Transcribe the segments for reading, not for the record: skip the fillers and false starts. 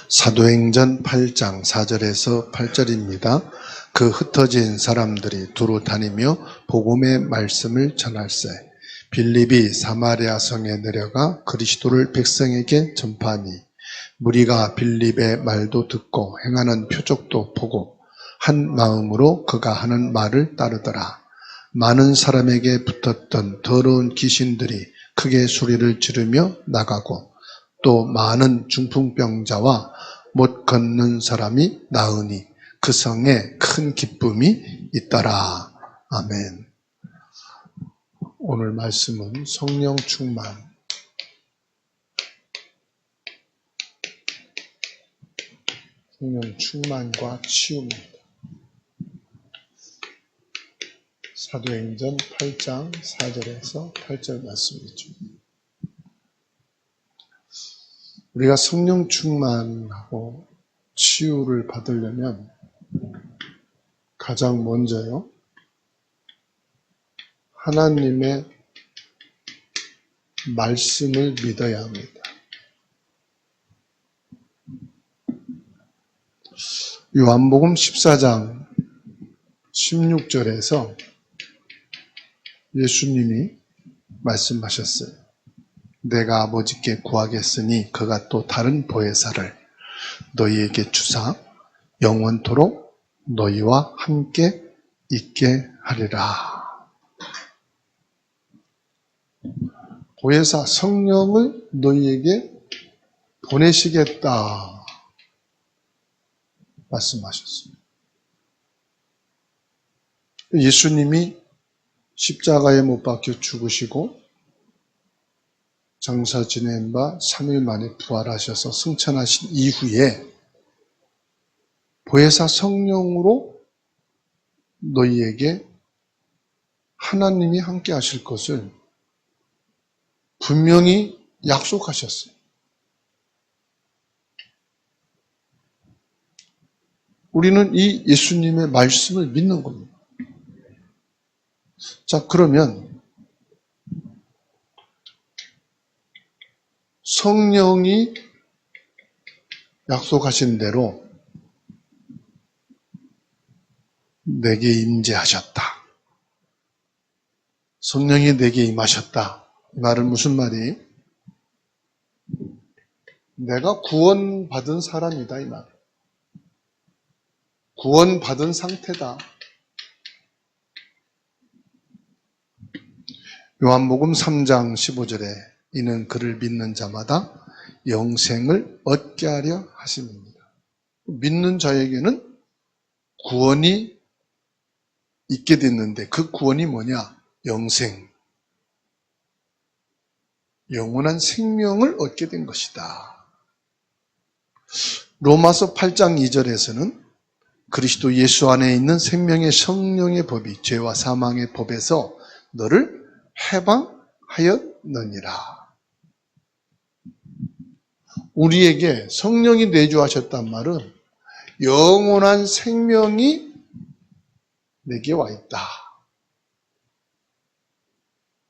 사도행전 8장 4절에서 8절입니다. 그 흩어진 사람들이 두루 다니며 복음의 말씀을 전할세. 빌립이 사마리아 성에 내려가 그리스도를 백성에게 전파하니 무리가 빌립의 말도 듣고 행하는 표적도 보고 한 마음으로 그가 하는 말을 따르더라. 많은 사람에게 붙었던 더러운 귀신들이 크게 소리를 지르며 나가고 또 많은 중풍병자와 못 걷는 사람이 나으니 그 성에 큰 기쁨이 있더라. 아멘. 오늘 말씀은 성령 충만. 성령 충만과 치유입니다. 사도행전 8장 4절에서 8절 말씀이죠. 우리가 성령 충만하고 치유를 받으려면 가장 먼저요, 하나님의 말씀을 믿어야 합니다. 요한복음 14장 16절에서 예수님이 말씀하셨어요. 내가 아버지께 구하겠으니 그가 또 다른 보혜사를 너희에게 주사 영원토록 너희와 함께 있게 하리라. 보혜사 성령을 너희에게 보내시겠다 말씀하셨습니다. 예수님이 십자가에 못 박혀 죽으시고 장사 지낸 바 3일 만에 부활하셔서 승천하신 이후에 보혜사 성령으로 너희에게 하나님이 함께 하실 것을 분명히 약속하셨어요. 우리는 이 예수님의 말씀을 믿는 겁니다. 자, 그러면 성령이 약속하신 대로 내게 임재하셨다. 성령이 내게 임하셨다. 이 말은 무슨 말이에요? 내가 구원받은 사람이다 이 말. 구원받은 상태다. 요한복음 3장 15절에 이는 그를 믿는 자마다 영생을 얻게 하려 하심입니다. 믿는 자에게는 구원이 있게 됐는데 그 구원이 뭐냐? 영생. 영원한 생명을 얻게 된 것이다. 로마서 8장 2절에서는 그리스도 예수 안에 있는 생명의 성령의 법이 죄와 사망의 법에서 너를 해방하였느니라. 우리에게 성령이 내주하셨단 말은 영원한 생명이 내게 와 있다.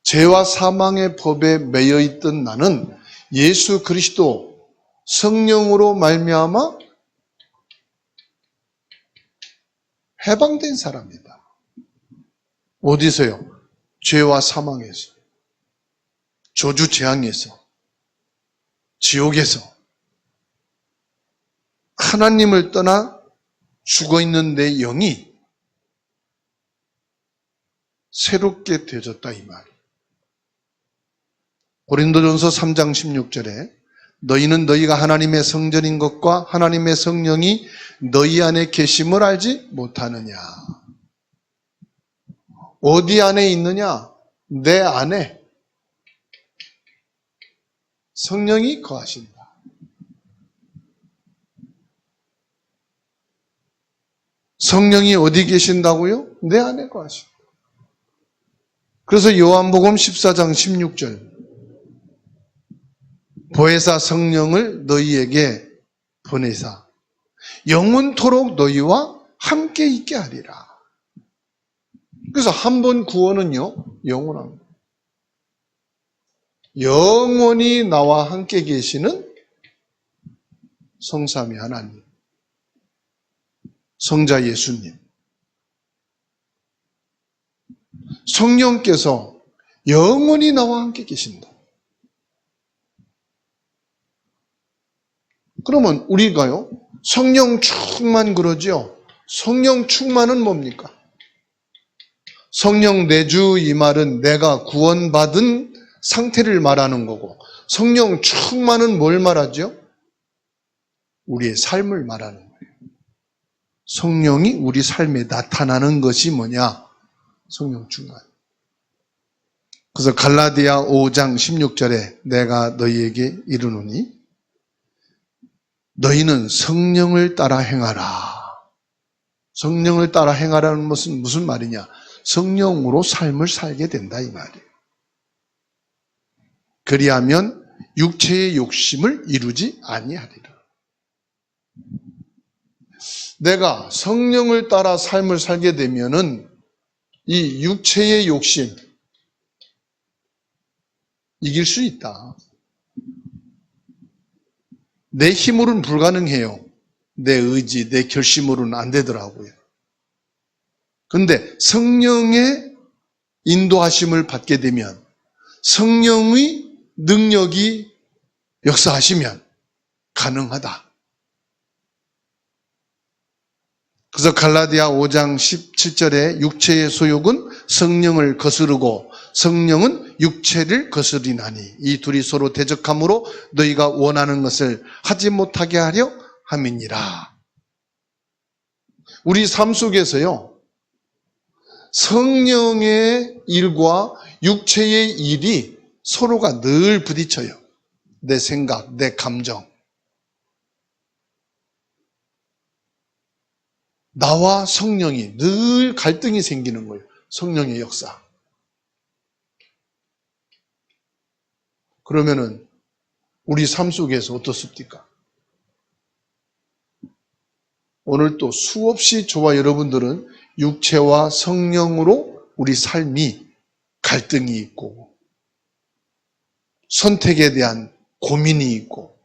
죄와 사망의 법에 매여 있던 나는 예수 그리스도 성령으로 말미암아 해방된 사람이다. 어디서요? 죄와 사망에서, 저주 재앙에서, 지옥에서, 하나님을 떠나 죽어있는 내 영이 새롭게 되어졌다 이 말. 고린도전서 3장 16절에 너희는 너희가 하나님의 성전인 것과 하나님의 성령이 너희 안에 계심을 알지 못하느냐. 어디 안에 있느냐? 내 안에 성령이 거하신다. 성령이 어디 계신다고요? 내 안에 거하신다. 그래서 요한복음 14장 16절 보혜사 성령을 너희에게 보내사 영원토록 너희와 함께 있게 하리라. 그래서 한 번 구원은요, 영원합니다. 영원히 나와 함께 계시는 성삼위 하나님, 성자 예수님, 성령께서 영원히 나와 함께 계신다. 그러면 우리가요, 성령 충만 그러죠? 성령 충만은 뭡니까? 성령 내주 이 말은 내가 구원받은 상태를 말하는 거고, 성령 충만은 뭘 말하죠? 우리의 삶을 말하는 거예요. 성령이 우리 삶에 나타나는 것이 뭐냐? 성령 충만. 그래서 갈라디아 5장 16절에 내가 너희에게 이르노니 너희는 성령을 따라 행하라. 성령을 따라 행하라는 것은 무슨 말이냐? 성령으로 삶을 살게 된다 이 말이에요. 그리하면 육체의 욕심을 이루지 아니하리라. 내가 성령을 따라 삶을 살게 되면은 이 육체의 욕심 이길 수 있다. 내 힘으로는 불가능해요. 내 의지, 내 결심으로는 안 되더라고요. 그런데 성령의 인도하심을 받게 되면, 성령의 능력이 역사하시면 가능하다. 그래서 갈라디아 5장 17절에 육체의 소욕은 성령을 거스르고 성령은 육체를 거스리나니 이 둘이 서로 대적함으로 너희가 원하는 것을 하지 못하게 하려 함이니라. 우리 삶 속에서요, 성령의 일과 육체의 일이 서로가 늘 부딪혀요. 내 생각, 내 감정. 나와 성령이 늘 갈등이 생기는 거예요. 성령의 역사. 그러면은 우리 삶 속에서 어떻습니까? 오늘 또 수없이 저와 여러분들은 육체와 성령으로 우리 삶이 갈등이 있고 선택에 대한 고민이 있고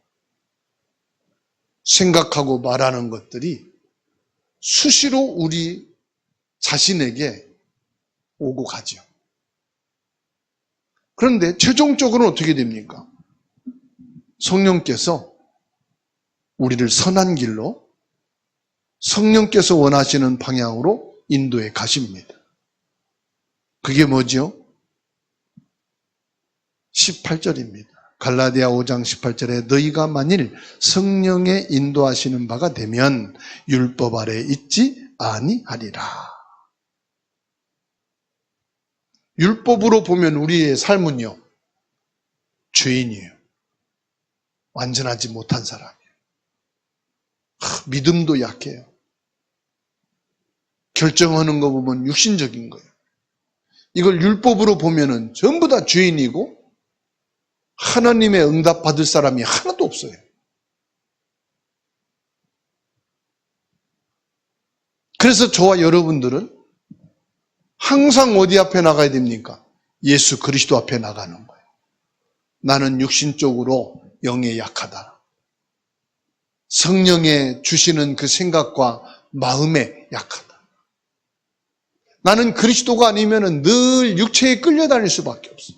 생각하고 말하는 것들이 수시로 우리 자신에게 오고 가죠. 그런데 최종적으로는 어떻게 됩니까? 성령께서 우리를 선한 길로, 성령께서 원하시는 방향으로 인도해 가십니다. 그게 뭐죠? 18절입니다. 갈라디아 5장 18절에 너희가 만일 성령의 인도하시는 바가 되면 율법 아래 있지 아니하리라. 율법으로 보면 우리의 삶은요, 죄인이에요. 완전하지 못한 사람이에요. 믿음도 약해요. 결정하는 거 보면 육신적인 거예요. 이걸 율법으로 보면은 전부 다 죄인이고 하나님의 응답 받을 사람이 하나도 없어요. 그래서 저와 여러분들은 항상 어디 앞에 나가야 됩니까? 예수 그리스도 앞에 나가는 거예요. 나는 육신적으로 영에 약하다. 성령의 주시는 그 생각과 마음에 약하다. 나는 그리스도가 아니면 늘 육체에 끌려다닐 수밖에 없어.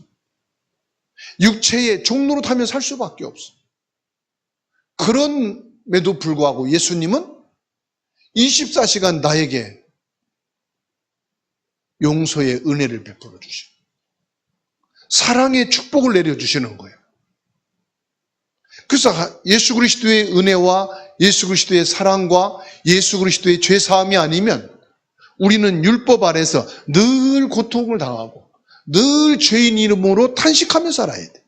육체의 종로로 타며 살 수밖에 없어. 그럼에도 불구하고 예수님은 24시간 나에게 용서의 은혜를 베풀어 주시고 사랑의 축복을 내려주시는 거예요. 그래서 예수 그리스도의 은혜와 예수 그리스도의 사랑과 예수 그리스도의 죄사함이 아니면 우리는 율법 아래서 늘 고통을 당하고 늘 죄인 이름으로 탄식하며 살아야 돼.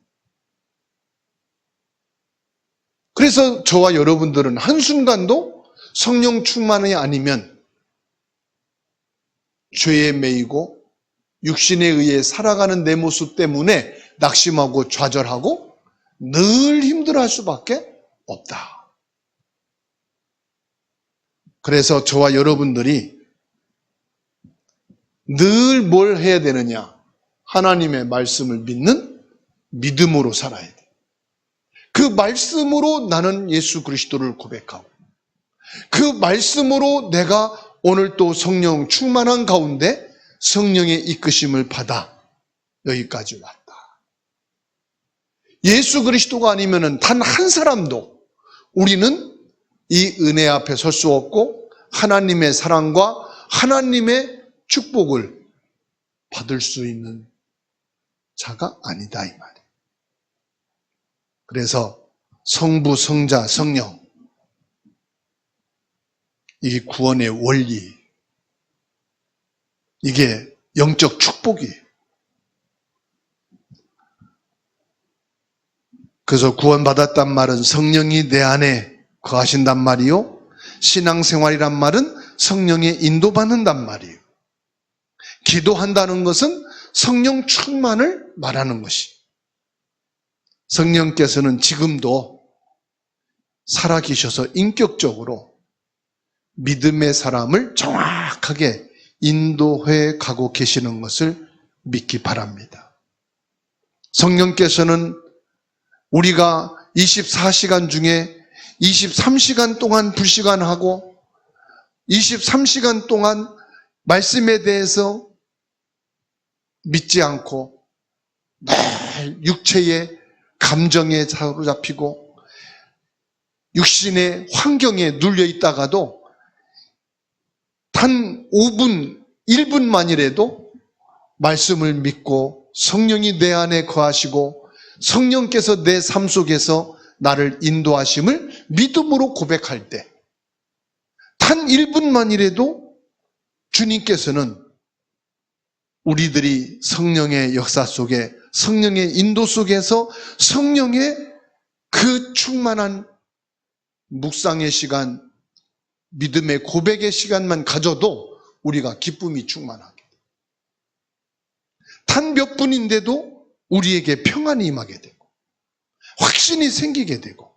그래서 저와 여러분들은 한순간도 성령 충만이 아니면 죄에 매이고 육신에 의해 살아가는 내 모습 때문에 낙심하고 좌절하고 늘 힘들어할 수밖에 없다. 그래서 저와 여러분들이 늘 뭘 해야 되느냐? 하나님의 말씀을 믿는 믿음으로 살아야 돼. 그 말씀으로 나는 예수 그리스도를 고백하고 그 말씀으로 내가 오늘 또 성령 충만한 가운데 성령의 이끄심을 받아 여기까지 왔다. 예수 그리스도가 아니면은 단 한 사람도 우리는 이 은혜 앞에 설 수 없고 하나님의 사랑과 하나님의 축복을 받을 수 있는 자가 아니다 이 말이에요. 그래서 성부, 성자, 성령 이게 구원의 원리, 이게 영적 축복이에요. 그래서 구원받았단 말은 성령이 내 안에 거하신단 말이요. 신앙생활이란 말은 성령의 인도받는단 말이에요. 기도한다는 것은 성령 충만을 말하는 것이. 성령께서는 지금도 살아계셔서 인격적으로 믿음의 사람을 정확하게 인도해 가고 계시는 것을 믿기 바랍니다. 성령께서는 우리가 24시간 중에 23시간 동안 불시간하고 23시간 동안 말씀에 대해서 믿지 않고 늘 육체의 감정에 사로잡히고 육신의 환경에 눌려 있다가도 단 5분, 1분만이라도 말씀을 믿고 성령이 내 안에 거하시고 성령께서 내 삶 속에서 나를 인도하심을 믿음으로 고백할 때 단 1분만이라도 주님께서는 우리들이 성령의 역사 속에 성령의 인도 속에서 성령의 그 충만한 묵상의 시간, 믿음의 고백의 시간만 가져도 우리가 기쁨이 충만하게 돼요. 단 몇 분인데도 우리에게 평안이 임하게 되고 확신이 생기게 되고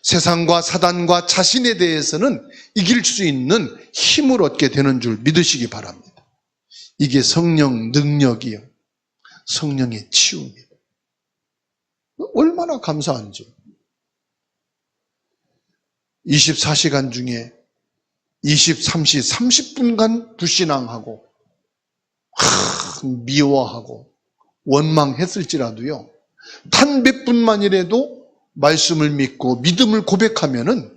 세상과 사단과 자신에 대해서는 이길 수 있는 힘을 얻게 되는 줄 믿으시기 바랍니다. 이게 성령 능력이요. 성령의 치유입니다. 얼마나 감사한지. 24시간 중에 23시 30분간 불신앙하고 미워하고 원망했을지라도요. 단 몇 분만이라도 말씀을 믿고 믿음을 고백하면은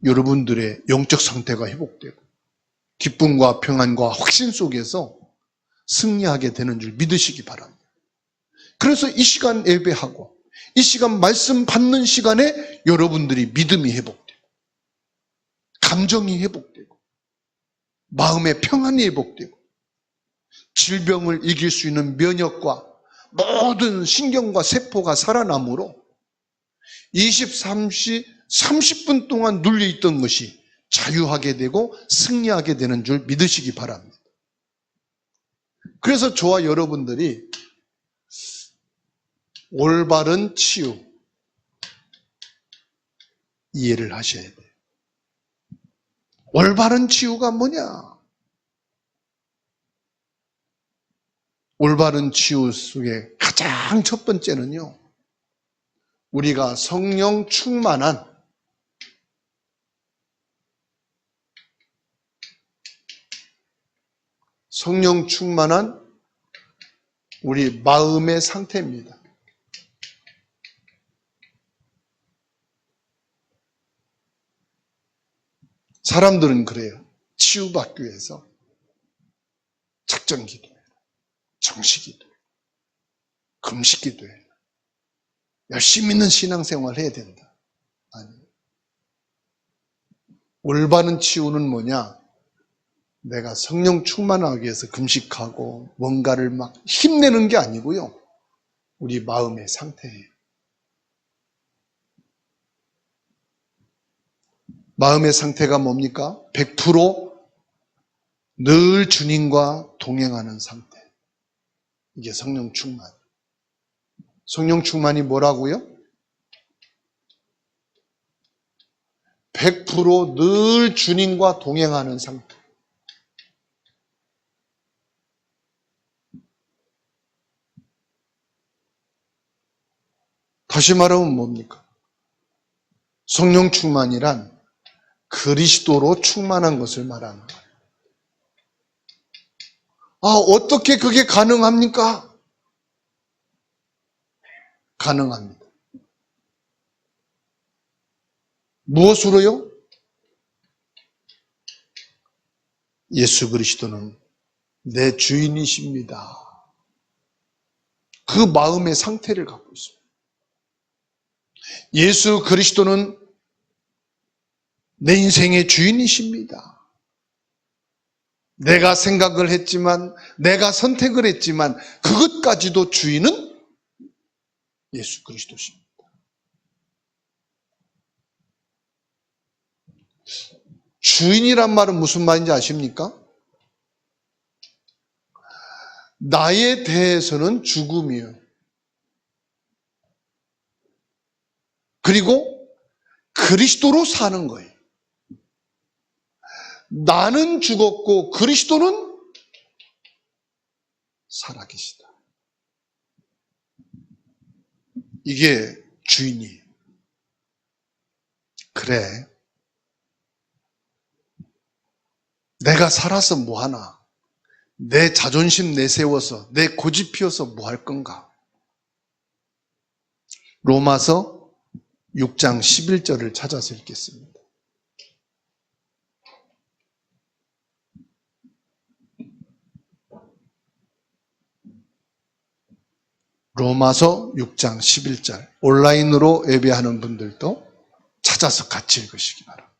여러분들의 영적 상태가 회복되고 기쁨과 평안과 확신 속에서 승리하게 되는 줄 믿으시기 바랍니다. 그래서 이 시간 예배하고 이 시간 말씀 받는 시간에 여러분들이 믿음이 회복되고 감정이 회복되고 마음의 평안이 회복되고 질병을 이길 수 있는 면역과 모든 신경과 세포가 살아남으로 23시 30분 동안 눌려있던 것이 자유하게 되고 승리하게 되는 줄 믿으시기 바랍니다. 그래서 저와 여러분들이 올바른 치유 이해를 하셔야 돼요. 올바른 치유가 뭐냐? 올바른 치유 속에 가장 첫 번째는요. 우리가 성령 충만한 우리 마음의 상태입니다. 사람들은 그래요. 치유받기 위해서 작정 기도해라, 정식 기도해라, 금식 기도해라, 열심히 있는 신앙생활을 해야 된다. 아니, 올바른 치유는 뭐냐? 내가 성령 충만하기 위해서 금식하고 뭔가를 막 힘내는 게 아니고요. 우리 마음의 상태예요. 마음의 상태가 뭡니까? 100%늘 주님과 동행하는 상태. 이게 성령 충만. 성령 충만이 뭐라고요? 100%늘 주님과 동행하는 상태. 다시 말하면 뭡니까? 성령 충만이란 그리스도로 충만한 것을 말하는 거예요. 어떻게 그게 가능합니까? 가능합니다. 무엇으로요? 예수 그리스도는 내 주인이십니다. 그 마음의 상태를 갖고 있습니다. 예수 그리스도는 내 인생의 주인이십니다. 내가 생각을 했지만, 내가 선택을 했지만 그것까지도 주인은 예수 그리스도십니다. 주인이란 말은 무슨 말인지 아십니까? 나에 대해서는 죽음이에요. 그리고 그리스도로 사는 거예요. 나는 죽었고 그리스도는 살아계시다. 이게 주인이에요. 그래, 내가 살아서 뭐하나? 내 자존심 내세워서, 내 고집 피워서 뭐 할 건가? 로마서 6장 11절을 찾아서 읽겠습니다. 로마서 6장 11절. 온라인으로 예배하는 분들도 찾아서 같이 읽으시기 바랍니다.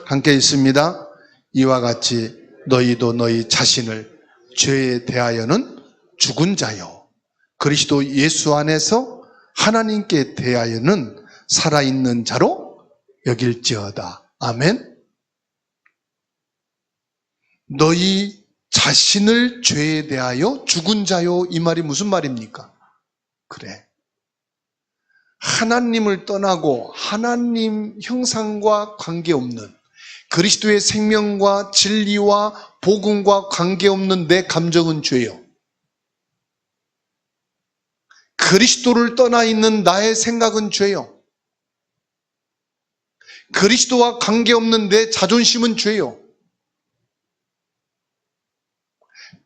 함께 있습니다. 이와 같이 너희도 너희 자신을 죄에 대하여는 죽은 자요, 그리스도 예수 안에서 하나님께 대하여는 살아있는 자로 여길지어다. 아멘. 너희 자신을 죄에 대하여 죽은 자요, 이 말이 무슨 말입니까? 그래, 하나님을 떠나고 하나님 형상과 관계없는, 그리스도의 생명과 진리와 복음과 관계없는 내 감정은 죄요. 그리스도를 떠나 있는 나의 생각은 죄요. 그리스도와 관계없는 내 자존심은 죄요.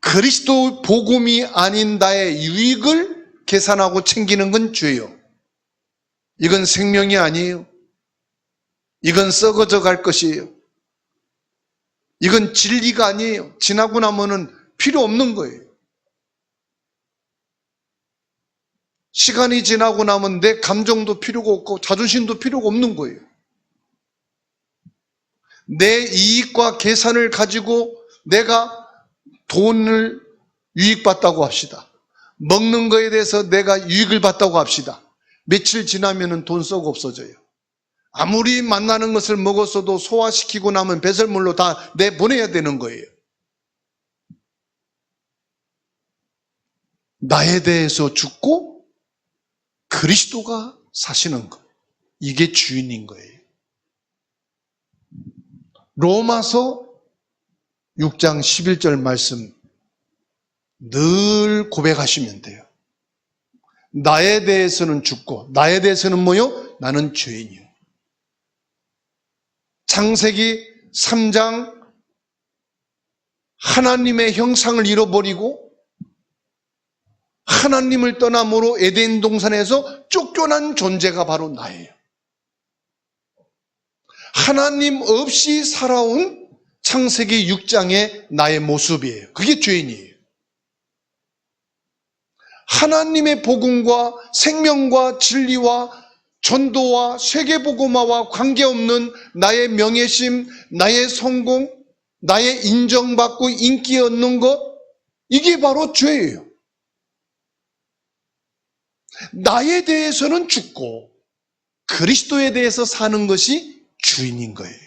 그리스도 복음이 아닌 나의 유익을 계산하고 챙기는 건 죄요. 이건 생명이 아니에요. 이건 썩어져 갈 것이에요. 이건 진리가 아니에요. 지나고 나면은 필요 없는 거예요. 시간이 지나고 나면 내 감정도 필요가 없고 자존심도 필요가 없는 거예요. 내 이익과 계산을 가지고 내가 돈을 유익받다고 합시다. 먹는 거에 대해서 내가 유익을 받다고 합시다. 며칠 지나면 돈 썩어 없어져요. 아무리 만나는 것을 먹었어도 소화시키고 나면 배설물로 다 내보내야 되는 거예요. 나에 대해서 죽고 그리스도가 사시는 것, 이게 주인인 거예요. 로마서 6장 11절 말씀 늘 고백하시면 돼요. 나에 대해서는 죽고, 나에 대해서는 뭐요? 나는 죄인이요. 창세기 3장 하나님의 형상을 잃어버리고 하나님을 떠남으로 에덴 동산에서 쫓겨난 존재가 바로 나예요. 하나님 없이 살아온 창세기 6장의 나의 모습이에요. 그게 죄인이에요. 하나님의 복음과 생명과 진리와 전도와 세계복음화와 관계없는 나의 명예심, 나의 성공, 나의 인정받고 인기 얻는 것, 이게 바로 죄예요. 나에 대해서는 죽고 그리스도에 대해서 사는 것이 주인인 거예요.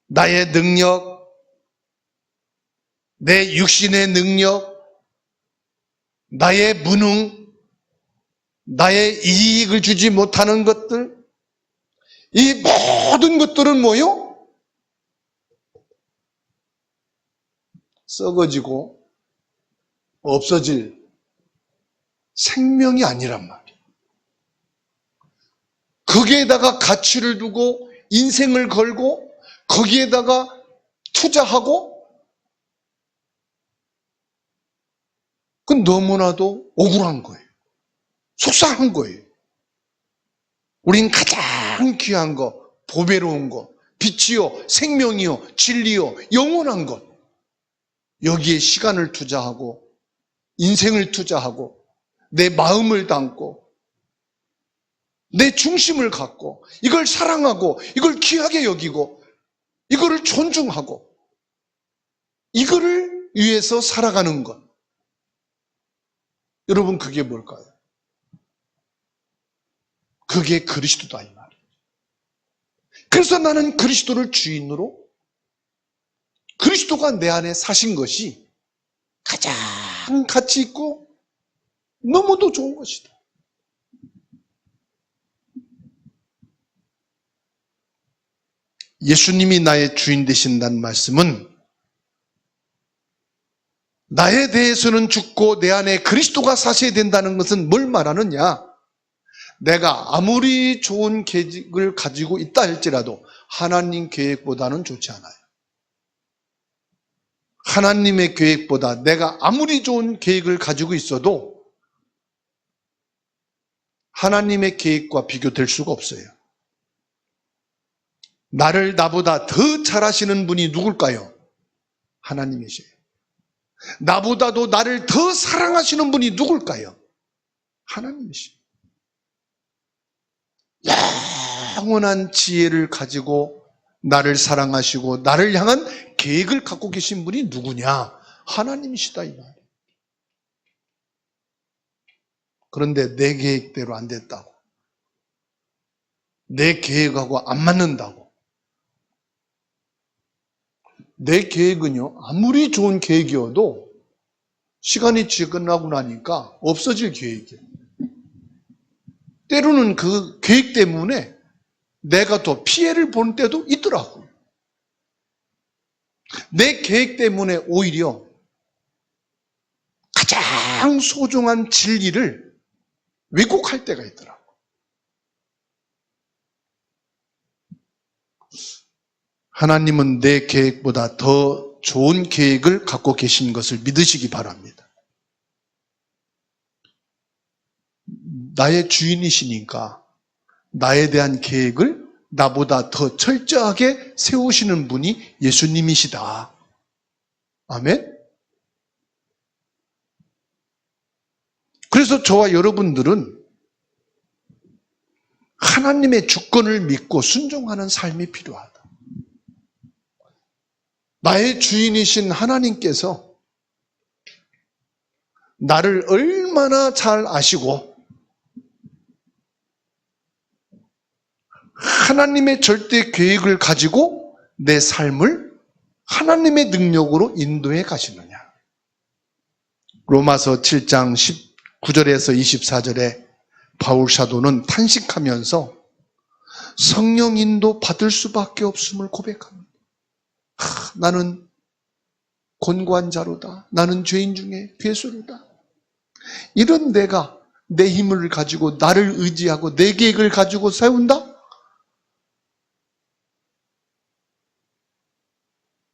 나의 능력, 내 육신의 능력, 나의 무능, 나의 이익을 주지 못하는 것들, 이 모든 것들은 뭐요? 썩어지고 없어질 생명이 아니란 말이에요. 거기에다가 가치를 두고 인생을 걸고 거기에다가 투자하고, 그건 너무나도 억울한 거예요. 속상한 거예요. 우린 가장 귀한 거, 보배로운 거, 빛이요, 생명이요, 진리요, 영원한 것, 여기에 시간을 투자하고 인생을 투자하고 내 마음을 담고 내 중심을 갖고 이걸 사랑하고 이걸 귀하게 여기고 이거를 존중하고 이거를 위해서 살아가는 것. 여러분, 그게 뭘까요? 그게 그리스도다, 이 말이에요. 그래서 나는 그리스도를 주인으로, 그리스도가 내 안에 사신 것이 가장 가치 있고 너무도 좋은 것이다. 예수님이 나의 주인 되신다는 말씀은 나에 대해서는 죽고 내 안에 그리스도가 사셔야 된다는 것은 뭘 말하느냐? 내가 아무리 좋은 계획을 가지고 있다 할지라도 하나님 계획보다는 좋지 않아요. 하나님의 계획보다 내가 아무리 좋은 계획을 가지고 있어도 하나님의 계획과 비교될 수가 없어요. 나를 나보다 더 잘하시는 분이 누굴까요? 하나님이세요. 나보다도 나를 더 사랑하시는 분이 누굴까요? 하나님이시죠. 영원한 지혜를 가지고 나를 사랑하시고 나를 향한 계획을 갖고 계신 분이 누구냐? 하나님이시다, 이 말이에요. 그런데 내 계획대로 안 됐다고, 내 계획하고 안 맞는다고. 내 계획은요, 아무리 좋은 계획이어도 시간이 지나고 나니까 없어질 계획이에요. 때로는 그 계획 때문에 내가 더 피해를 본 때도 있더라고요. 내 계획 때문에 오히려 가장 소중한 진리를 왜곡할 때가 있더라고요. 하나님은 내 계획보다 더 좋은 계획을 갖고 계신 것을 믿으시기 바랍니다. 나의 주인이시니까 나에 대한 계획을 나보다 더 철저하게 세우시는 분이 예수님이시다. 아멘? 그래서 저와 여러분들은 하나님의 주권을 믿고 순종하는 삶이 필요하다. 나의 주인이신 하나님께서 나를 얼마나 잘 아시고 하나님의 절대 계획을 가지고 내 삶을 하나님의 능력으로 인도해 가시느냐. 로마서 7장 19절에서 24절에 바울 사도는 탄식하면서 성령 인도 받을 수밖에 없음을 고백합니다. 나는 곤고한 자로다. 나는 죄인 중에 괴수로다. 이런 내가 내 힘을 가지고 나를 의지하고 내 계획을 가지고 세운다?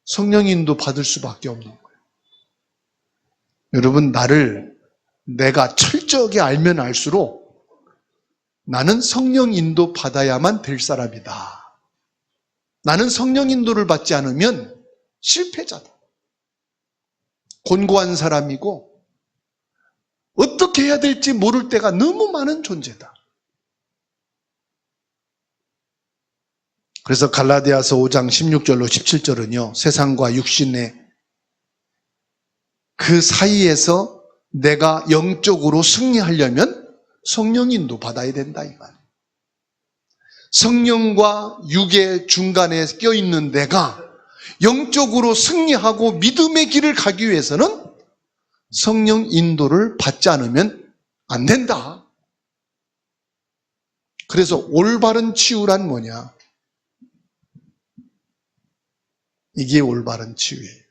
성령 인도 받을 수밖에 없는 거예요. 여러분, 나를 내가 철저하게 알면 알수록 나는 성령 인도 받아야만 될 사람이다. 나는 성령 인도를 받지 않으면 실패자다. 곤고한 사람이고 어떻게 해야 될지 모를 때가 너무 많은 존재다. 그래서 갈라디아서 5장 16절로 17절은요, 세상과 육신의 그 사이에서 내가 영적으로 승리하려면 성령 인도 받아야 된다, 이 말. 성령과 육의 중간에 껴있는 내가 영적으로 승리하고 믿음의 길을 가기 위해서는 성령 인도를 받지 않으면 안 된다. 그래서 올바른 치유란 뭐냐? 이게 올바른 치유예요.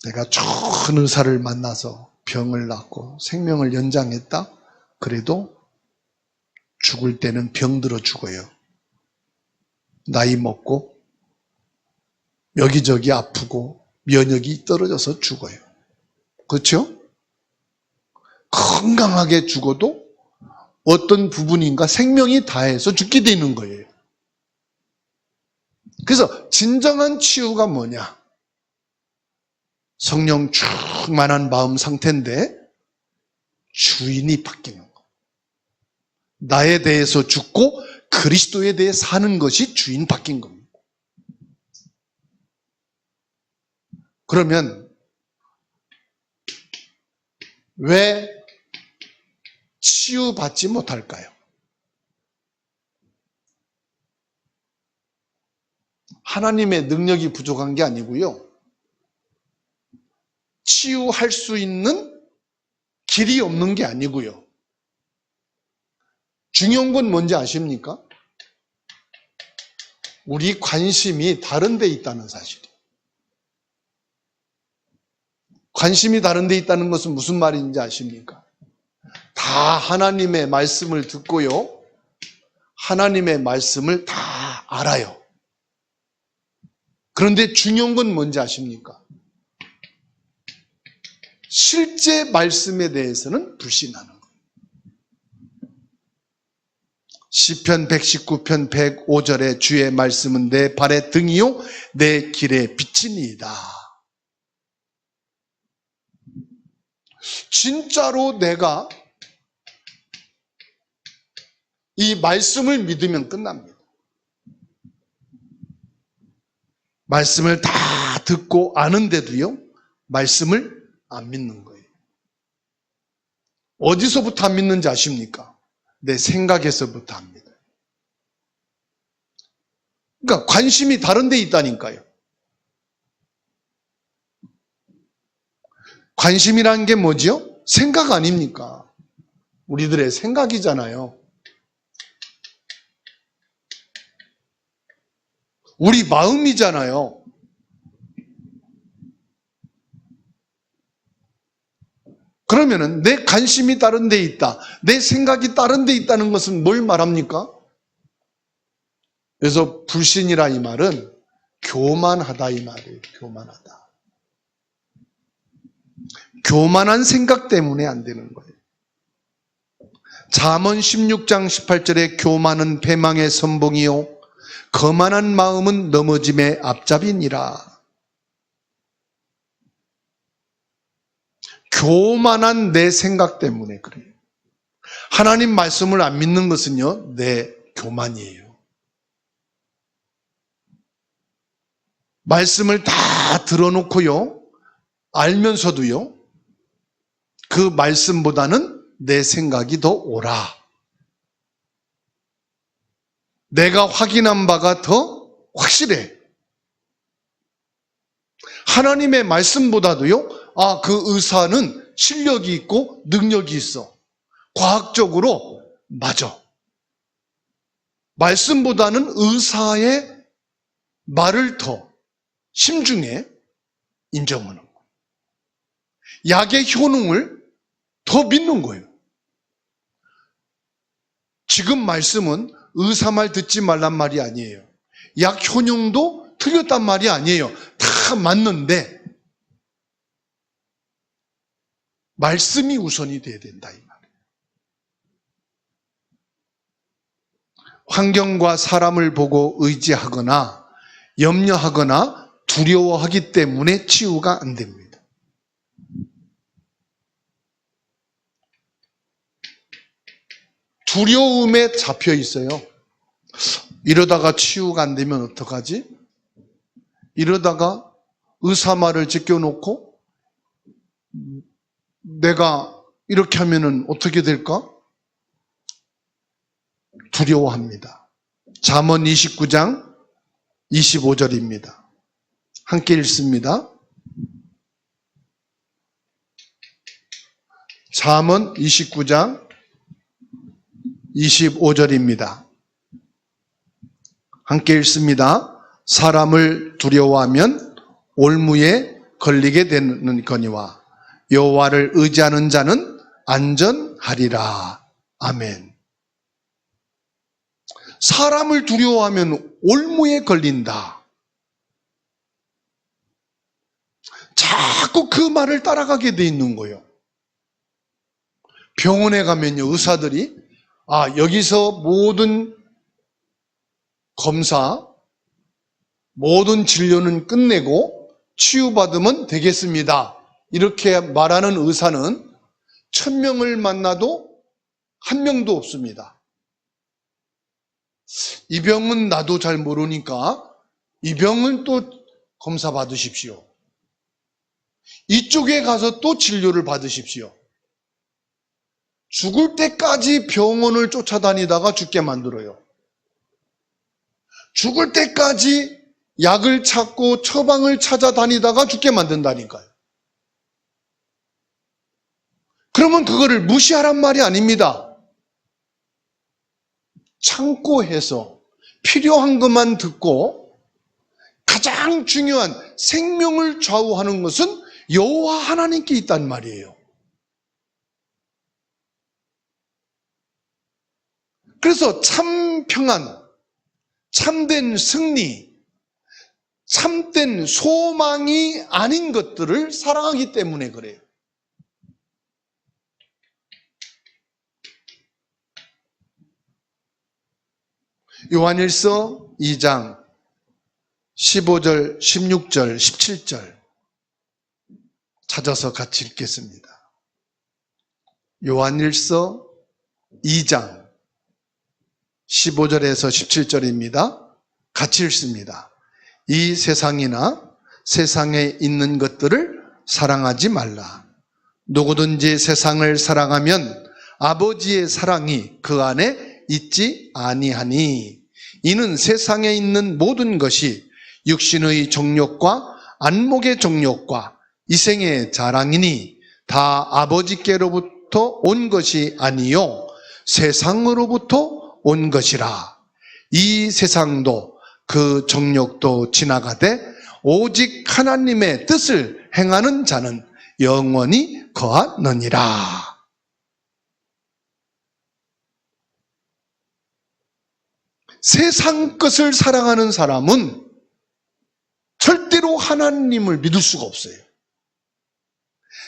내가 좋은 의사를 만나서 병을 낳고 생명을 연장했다? 그래도 죽을 때는 병들어 죽어요. 나이 먹고 여기저기 아프고 면역이 떨어져서 죽어요. 그렇죠? 건강하게 죽어도 어떤 부분인가 생명이 다해서 죽게 되는 거예요. 그래서 진정한 치유가 뭐냐? 성령 충만한 마음 상태인데 주인이 바뀌는 거. 나에 대해서 죽고 그리스도에 대해 사는 것이 주인 바뀐 겁니다. 그러면 왜 치유받지 못할까요? 하나님의 능력이 부족한 게 아니고요. 치유할 수 있는 길이 없는 게 아니고요. 중요한 건 뭔지 아십니까? 우리 관심이 다른 데 있다는 사실이에요. 관심이 다른 데 있다는 것은 무슨 말인지 아십니까? 다 하나님의 말씀을 듣고요. 하나님의 말씀을 다 알아요. 그런데 중요한 건 뭔지 아십니까? 실제 말씀에 대해서는 불신하는 거예요. 시편 119편 105절에 주의 말씀은 내 발의 등이요 내 길의 빛이니이다. 진짜로 내가 이 말씀을 믿으면 끝납니다. 말씀을 다 듣고 아는데도요, 말씀을 안 믿는 거예요. 어디서부터 안 믿는지 아십니까? 내 생각에서부터 안 믿어요. 그러니까 관심이 다른 데 있다니까요. 관심이란 게 뭐지요? 생각 아닙니까? 우리들의 생각이잖아요. 우리 마음이잖아요. 그러면은 내 관심이 다른 데 있다, 내 생각이 다른 데 있다는 것은 뭘 말합니까? 그래서 불신이라 이 말은 교만하다 이 말이에요. 교만하다. 교만한 생각 때문에 안 되는 거예요. 잠언 16장 18절에 교만은 패망의 선봉이요 거만한 마음은 넘어짐의 앞잡이니라. 교만한 내 생각 때문에 그래요. 하나님 말씀을 안 믿는 것은요, 내 교만이에요. 말씀을 다 들어놓고요, 알면서도요, 그 말씀보다는 내 생각이 더 옳아. 내가 확인한 바가 더 확실해. 하나님의 말씀보다도요, 그 의사는 실력이 있고 능력이 있어. 과학적으로 맞아. 말씀보다는 의사의 말을 더 심중에 인정하는 거예요. 약의 효능을 더 믿는 거예요. 지금 말씀은 의사 말 듣지 말란 말이 아니에요. 약 효능도 틀렸단 말이 아니에요. 다 맞는데 말씀이 우선이 돼야 된다 이 말이에요. 환경과 사람을 보고 의지하거나 염려하거나 두려워하기 때문에 치유가 안 됩니다. 두려움에 잡혀 있어요. 이러다가 치유가 안 되면 어떡하지? 이러다가 의사 말을 지켜놓고 내가 이렇게 하면은 어떻게 될까? 두려워합니다. 잠언 29장 25절입니다. 함께 읽습니다. 잠언 29장 25절입니다. 함께 읽습니다. 사람을 두려워하면 올무에 걸리게 되는 거니와 여호와를 의지하는 자는 안전하리라. 아멘. 사람을 두려워하면 올무에 걸린다. 자꾸 그 말을 따라가게 돼 있는 거예요. 병원에 가면요, 의사들이 여기서 모든 검사, 모든 진료는 끝내고 치유받으면 되겠습니다. 이렇게 말하는 의사는 1000명을 만나도 한 명도 없습니다. 이 병은 나도 잘 모르니까 이 병은 또 검사 받으십시오. 이쪽에 가서 또 진료를 받으십시오. 죽을 때까지 병원을 쫓아다니다가 죽게 만들어요. 죽을 때까지 약을 찾고 처방을 찾아다니다가 죽게 만든다니까요. 그러면 그거를 무시하란 말이 아닙니다. 참고 해서 필요한 것만 듣고 가장 중요한 생명을 좌우하는 것은 여호와 하나님께 있단 말이에요. 그래서 참 평안, 참된 승리, 참된 소망이 아닌 것들을 사랑하기 때문에 그래요. 요한일서 2장 15절, 16절, 17절 찾아서 같이 읽겠습니다. 요한일서 2장 15절에서 17절입니다. 같이 읽습니다. 이 세상이나 세상에 있는 것들을 사랑하지 말라. 누구든지 세상을 사랑하면 아버지의 사랑이 그 안에 있지 아니하니 이는 세상에 있는 모든 것이 육신의 정욕과 안목의 정욕과 이생의 자랑이니 다 아버지께로부터 온 것이 아니요 세상으로부터 온 것이라. 이 세상도 그 정욕도 지나가되 오직 하나님의 뜻을 행하는 자는 영원히 거하느니라. 세상 것을 사랑하는 사람은 절대로 하나님을 믿을 수가 없어요.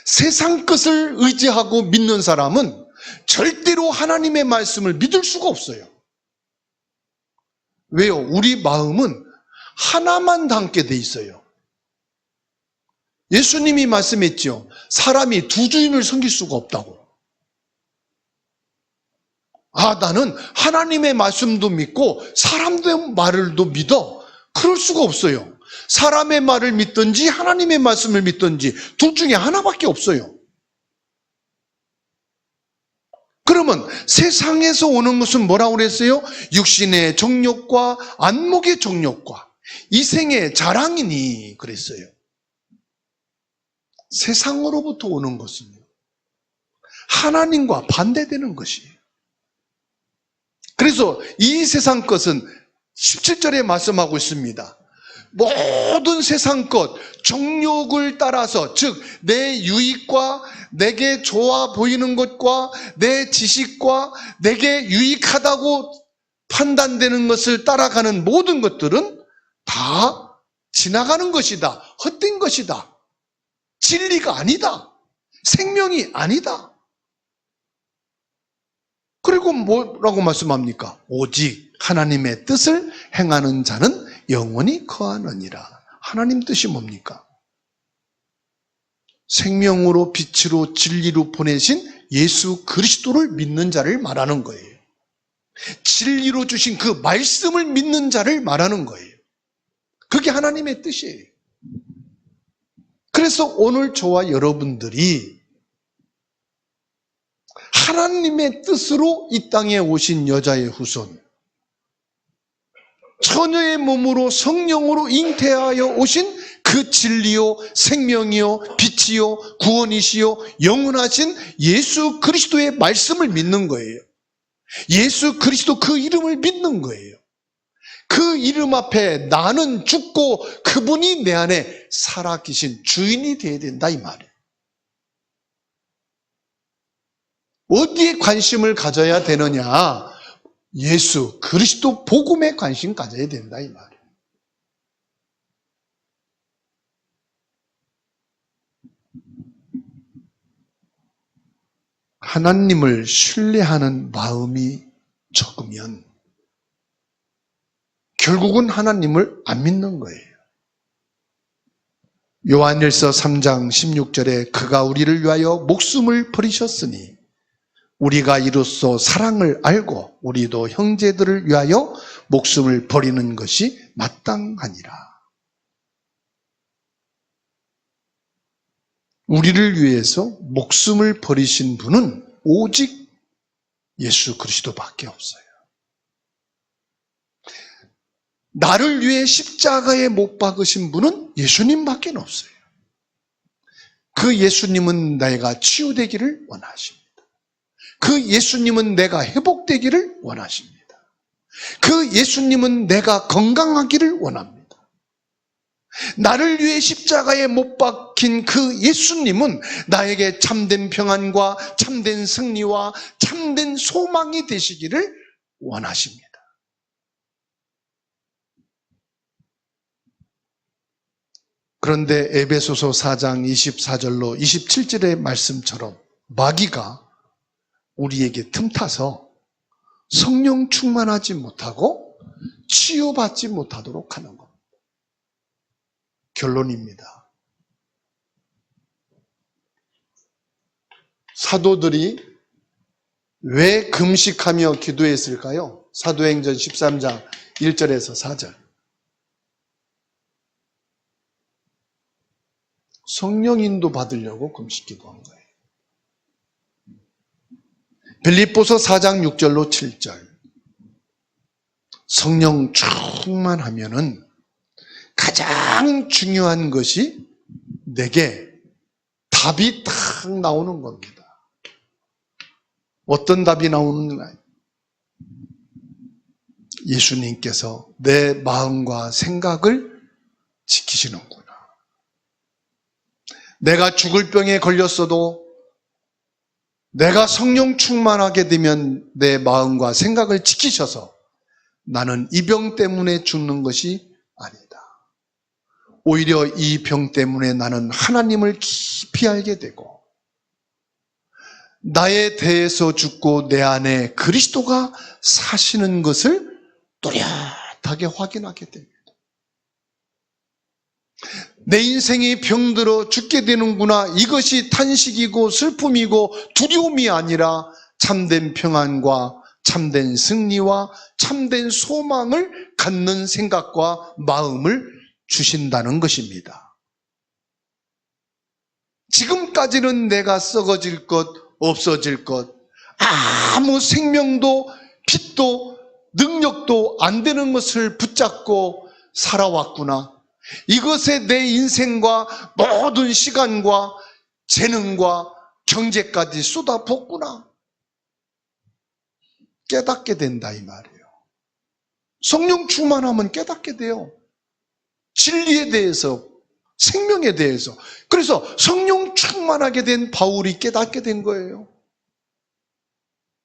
세상 것을 의지하고 믿는 사람은 절대로 하나님의 말씀을 믿을 수가 없어요. 왜요? 우리 마음은 하나만 담게 돼 있어요. 예수님이 말씀했죠. 사람이 두 주인을 섬길 수가 없다고. 나는 하나님의 말씀도 믿고 사람의 말을도 믿어. 그럴 수가 없어요. 사람의 말을 믿든지 하나님의 말씀을 믿든지 둘 중에 하나밖에 없어요. 그러면 세상에서 오는 것은 뭐라고 그랬어요? 육신의 정욕과 안목의 정욕과 이생의 자랑이니 그랬어요. 세상으로부터 오는 것은요, 하나님과 반대되는 것이에요. 그래서 이 세상 것은 17절에 말씀하고 있습니다. 모든 세상 것, 정욕을 따라서, 즉 내 유익과 내게 좋아 보이는 것과 내 지식과 내게 유익하다고 판단되는 것을 따라가는 모든 것들은 다 지나가는 것이다. 헛된 것이다. 진리가 아니다. 생명이 아니다. 그리고 뭐라고 말씀합니까? 오직 하나님의 뜻을 행하는 자는 영원히 거하느니라. 하나님 뜻이 뭡니까? 생명으로 빛으로 진리로 보내신 예수 그리스도를 믿는 자를 말하는 거예요. 진리로 주신 그 말씀을 믿는 자를 말하는 거예요. 그게 하나님의 뜻이에요. 그래서 오늘 저와 여러분들이 하나님의 뜻으로 이 땅에 오신 여자의 후손, 처녀의 몸으로 성령으로 잉태하여 오신 그 진리요 생명이요 빛이요 구원이시요 영원하신 예수 그리스도의 말씀을 믿는 거예요. 예수 그리스도 그 이름을 믿는 거예요. 그 이름 앞에 나는 죽고 그분이 내 안에 살아 계신 주인이 되어야 된다 이 말이에요. 어디에 관심을 가져야 되느냐? 예수 그리스도 복음에 관심 가져야 된다 이 말이에요. 하나님을 신뢰하는 마음이 적으면 결국은 하나님을 안 믿는 거예요. 요한일서 3장 16절에 그가 우리를 위하여 목숨을 버리셨으니 우리가 이로써 사랑을 알고 우리도 형제들을 위하여 목숨을 버리는 것이 마땅하니라. 우리를 위해서 목숨을 버리신 분은 오직 예수 그리스도밖에 없어요. 나를 위해 십자가에 못 박으신 분은 예수님밖에 없어요. 그 예수님은 내가 치유되기를 원하십니다. 그 예수님은 내가 회복되기를 원하십니다. 그 예수님은 내가 건강하기를 원합니다. 나를 위해 십자가에 못 박힌 그 예수님은 나에게 참된 평안과 참된 승리와 참된 소망이 되시기를 원하십니다. 그런데 에베소서 4장 24절로 27절의 말씀처럼 마귀가 우리에게 틈타서 성령 충만하지 못하고 치유받지 못하도록 하는 겁니다. 결론입니다. 사도들이 왜 금식하며 기도했을까요? 사도행전 13장 1절에서 4절. 성령 인도 받으려고 금식 기도한 거예요. 빌립보서 4장 6절로 7절. 성령 충만하면은 가장 중요한 것이 내게 답이 탁 나오는 겁니다. 어떤 답이 나오는가? 예수님께서 내 마음과 생각을 지키시는구나. 내가 죽을 병에 걸렸어도 내가 성령 충만하게 되면 내 마음과 생각을 지키셔서 나는 이 병 때문에 죽는 것이 아니다. 오히려 이 병 때문에 나는 하나님을 깊이 알게 되고 나에 대해서 죽고 내 안에 그리스도가 사시는 것을 또렷하게 확인하게 됩니다. 내 인생이 병들어 죽게 되는구나. 이것이 탄식이고 슬픔이고 두려움이 아니라 참된 평안과 참된 승리와 참된 소망을 갖는 생각과 마음을 주신다는 것입니다. 지금까지는 내가 썩어질 것, 없어질 것, 아무 생명도 빛도 능력도 안 되는 것을 붙잡고 살아왔구나. 이것에 내 인생과 모든 시간과 재능과 경제까지 쏟아붓구나. 깨닫게 된다 이 말이에요. 성령 충만하면 깨닫게 돼요. 진리에 대해서, 생명에 대해서. 그래서 성령 충만하게 된 바울이 깨닫게 된 거예요.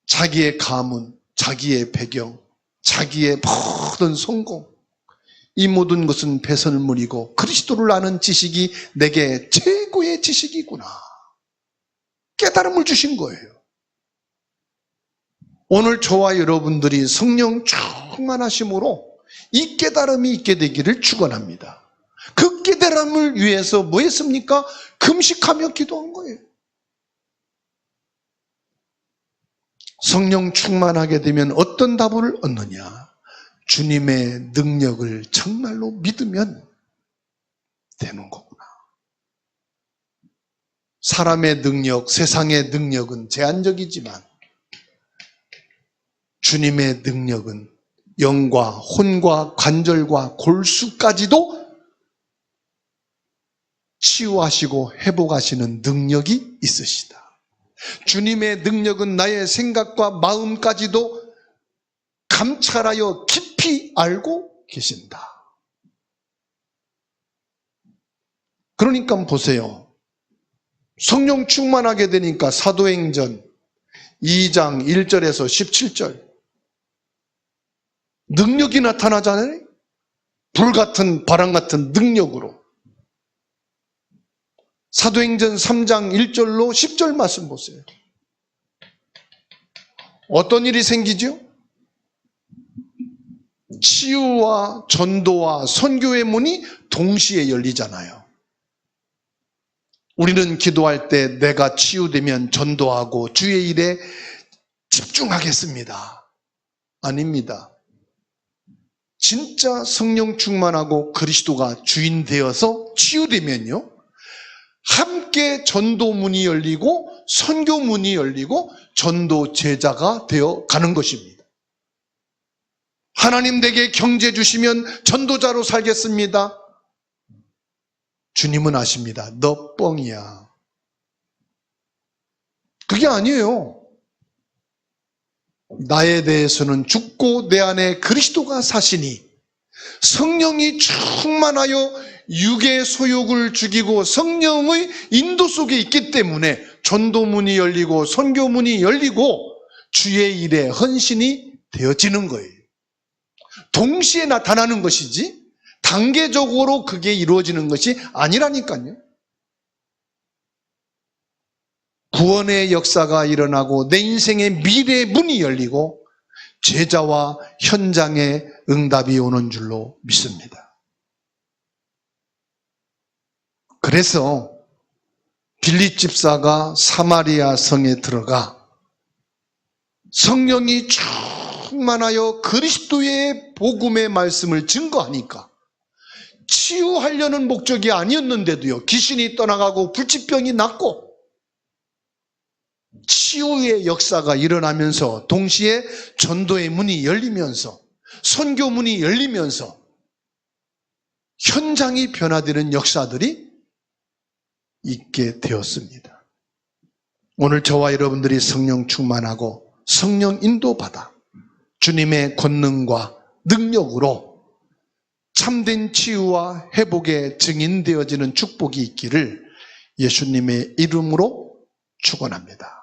자기의 가문, 자기의 배경, 자기의 모든 성공, 이 모든 것은 배설물이고 그리스도를 아는 지식이 내게 최고의 지식이구나. 깨달음을 주신 거예요. 오늘 저와 여러분들이 성령 충만하심으로 이 깨달음이 있게 되기를 축원합니다. 그 깨달음을 위해서 뭐 했습니까? 금식하며 기도한 거예요. 성령 충만하게 되면 어떤 답을 얻느냐? 주님의 능력을 정말로 믿으면 되는 거구나. 사람의 능력, 세상의 능력은 제한적이지만 주님의 능력은 영과 혼과 관절과 골수까지도 치유하시고 회복하시는 능력이 있으시다. 주님의 능력은 나의 생각과 마음까지도 감찰하여 깊이 알고 계신다. 그러니까 보세요. 성령 충만하게 되니까 사도행전 2장 1절에서 17절. 능력이 나타나잖아요. 불같은 바람 같은 능력으로. 사도행전 3장 1절로 10절 말씀 보세요. 어떤 일이 생기죠? 치유와 전도와 선교의 문이 동시에 열리잖아요. 우리는 기도할 때 내가 치유되면 전도하고 주의 일에 집중하겠습니다. 아닙니다. 진짜 성령 충만하고 그리스도가 주인 되어서 치유되면요, 함께 전도문이 열리고 선교문이 열리고 전도 제자가 되어 가는 것입니다. 하나님 내게 경제 주시면 전도자로 살겠습니다. 주님은 아십니다. 너 뻥이야. 그게 아니에요. 나에 대해서는 죽고 내 안에 그리스도가 사시니 성령이 충만하여 육의 소욕을 죽이고 성령의 인도 속에 있기 때문에 전도문이 열리고 선교문이 열리고 주의 일에 헌신이 되어지는 거예요. 동시에 나타나는 것이지 단계적으로 그게 이루어지는 것이 아니라니까요. 구원의 역사가 일어나고 내 인생의 미래의 문이 열리고 제자와 현장에 응답이 오는 줄로 믿습니다. 그래서 빌립 집사가 사마리아 성에 들어가 성령이 충만하여 그리스도의 복음의 말씀을 증거하니까 치유하려는 목적이 아니었는데도요, 귀신이 떠나가고 불치병이 낫고 치유의 역사가 일어나면서 동시에 전도의 문이 열리면서 선교문이 열리면서 현장이 변화되는 역사들이 있게 되었습니다. 오늘 저와 여러분들이 성령 충만하고 성령 인도받아 주님의 권능과 능력으로 참된 치유와 회복의 증인되어지는 축복이 있기를 예수님의 이름으로 축원합니다.